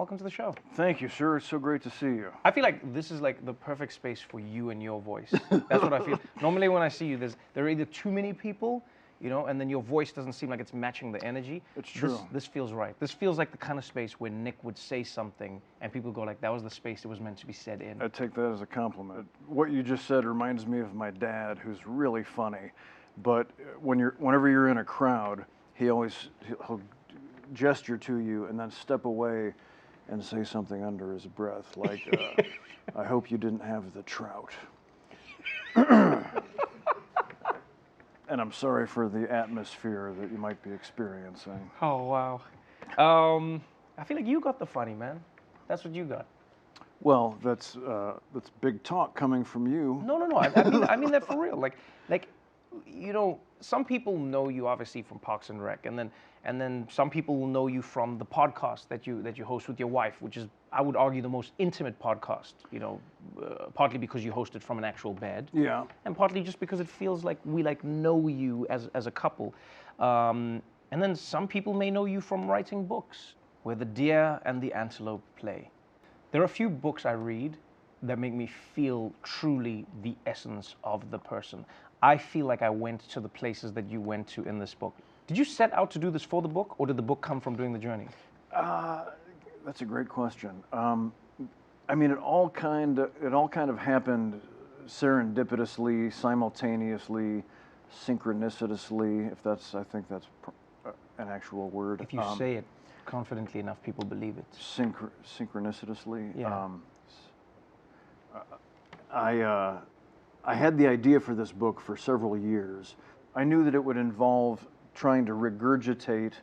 welcome to the show. Thank you, sir. It's so great to see you. I feel like this is like the perfect space for you and your voice. That's what I feel. Normally when I see you, there are either too many people, you know, and then your voice doesn't seem like it's matching the energy. It's true. This feels right. This feels like the kind of space where Nick would say something and people go like, that was the space it was meant to be said in. I take that as a compliment. What you just said reminds me of my dad, who's really funny. But whenever you're in a crowd, he'll gesture to you and then step away and say something under his breath, like, I hope you didn't have the trout. And I'm sorry for the atmosphere that you might be experiencing. Oh, wow. I feel like you got the funny, man. That's what you got. Well, that's big talk coming from you. No. I mean that for real. Like, you know, some people know you obviously from Parks and Rec, and then some people will know you from the podcast that you host with your wife, which is, I would argue, the most intimate podcast. You know, partly because you host it from an actual bed, Yeah. and partly just because it feels like we know you as a couple. And then some people may know you from writing books, where the deer and the antelope play. There are a few books I read that make me feel truly the essence of the person. I feel like I went to the places that you went to in this book. Did you set out to do this for the book, or did the book come from doing the journey? That's a great question. I mean, it all kind of happened serendipitously, simultaneously, synchronicitously. I think that's an actual word. If you say it confidently enough, people believe it. Synchronicitously. Yeah. I had the idea for this book for several years. I knew that it would involve trying to regurgitate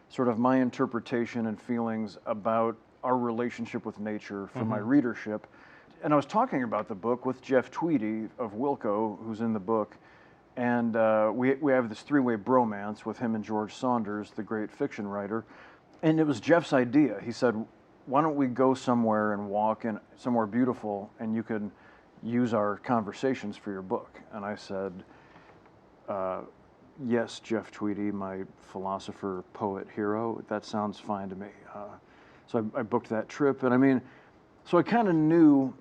sort of my interpretation and feelings about our relationship with nature for my readership. And I was talking about the book with Jeff Tweedy of Wilco, who's in the book, and we have this three-way bromance with him and George Saunders, the great fiction writer. And it was Jeff's idea. He said, why don't we go somewhere and walk in somewhere beautiful, and you can use our conversations for your book? And I said, yes, Jeff Tweedy, my philosopher, poet, hero, that sounds fine to me. So I booked that trip, and I mean, so I kind of knew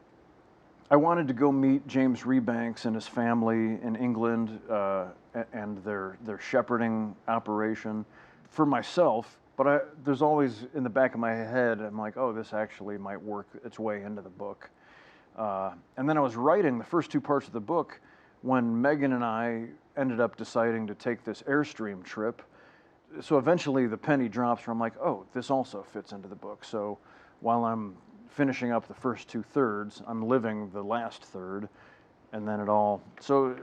I wanted to go meet James Rebanks and his family in England and their shepherding operation for myself, but there's always in the back of my head, I'm like, oh, this actually might work its way into the book. And then I was writing the first two parts of the book when Megan and I ended up deciding to take this Airstream trip. So eventually the penny drops where I'm like, oh, this also fits into the book. So while I'm finishing up the first 2/3, I'm living the last third, and then so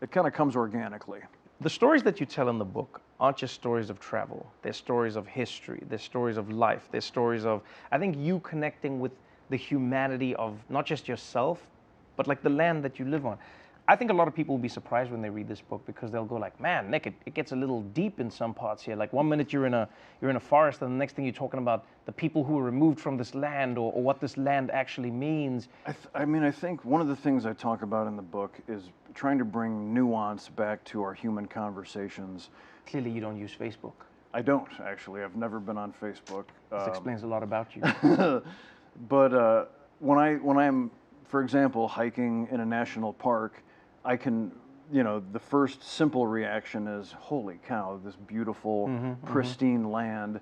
it kind of comes organically. The stories that you tell in the book aren't just stories of travel. They're stories of history. They're stories of life. They're stories of, I think, you connecting with the humanity of not just yourself, but like the land that you live on. I think a lot of people will be surprised when they read this book, because they'll go like, man, Nick, it gets a little deep in some parts here. Like one minute you're in a forest, and the next thing you're talking about the people who were removed from this land, or what this land actually means. I mean, I think one of the things I talk about in the book is trying to bring nuance back to our human conversations. Clearly you don't use Facebook. I don't, actually. I've never been on Facebook. This explains a lot about you. But when I'm, for example, hiking in a national park, I can, the first simple reaction is, holy cow, this beautiful, pristine land,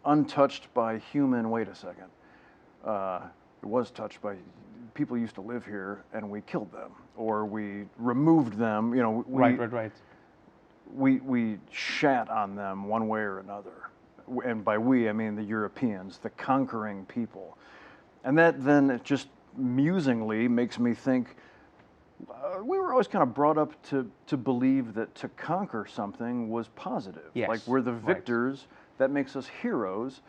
untouched by human, wait a second. It was touched by, people used to live here and we killed them, or we removed them, Right. We shat on them one way or another. And by we, I mean the Europeans, the conquering people. And that then it just musingly makes me think, we were always kind of brought up to believe that to conquer something was positive. Yes, like we're the victors, that makes us heroes.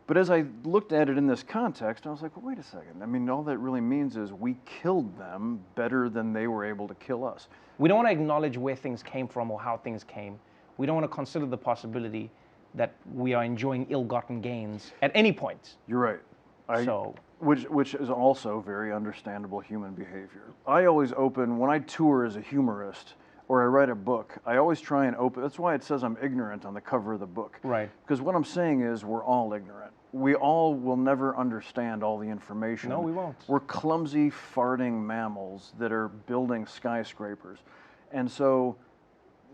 But as I looked at it in this context, I was like, well, wait a second. I mean, all that really means is we killed them better than they were able to kill us. We don't want to acknowledge where things came from or how things came. We don't want to consider the possibility that we are enjoying ill-gotten gains at any point. You're right. Which is also very understandable human behavior. I always open, when I tour as a humorist or I write a book, I always try and open, that's why it says I'm ignorant on the cover of the book. Right. Because what I'm saying is we're all ignorant. we all will never understand all the information. No, we won't. We're clumsy, farting mammals that are building skyscrapers. And so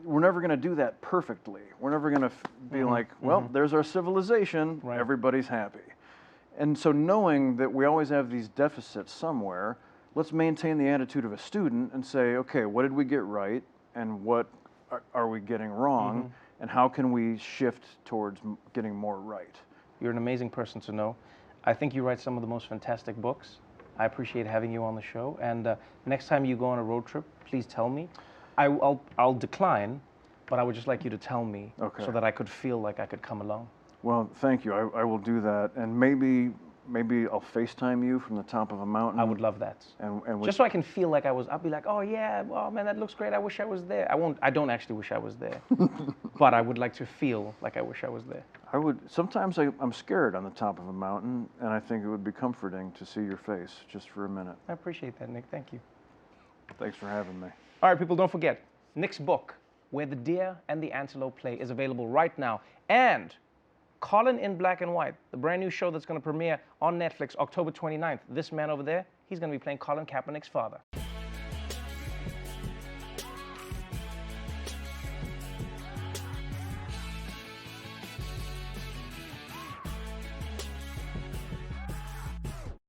we're never going to do that perfectly. We're never going to be like, well, there's our civilization, Right. everybody's happy. And so knowing that we always have these deficits somewhere, let's maintain the attitude of a student and say, okay, what did we get right and what are we getting wrong, and how can we shift towards getting more right? You're an amazing person to know. I think you write some of the most fantastic books. I appreciate having you on the show. And next time you go on a road trip, please tell me. I'll decline, but I would just like you to tell me so that I could feel like I could come along. Well, thank you. I will do that. And maybe I'll FaceTime you from the top of a mountain. I would love that. And just so I can feel like I'll be like, oh yeah, oh man, that looks great. I wish I was there. I don't actually wish I was there, but I would like to feel like I wish I was there. Sometimes I'm scared on the top of a mountain, and I think it would be comforting to see your face just for a minute. I appreciate that, Nick. Thank you. Thanks for having me. All right, people, don't forget, Nick's book, Where the Deer and the Antelope Play, is available right now. And Colin in Black and White, the brand new show that's going to premiere on Netflix October 29th. This man over there, he's going to be playing Colin Kaepernick's father.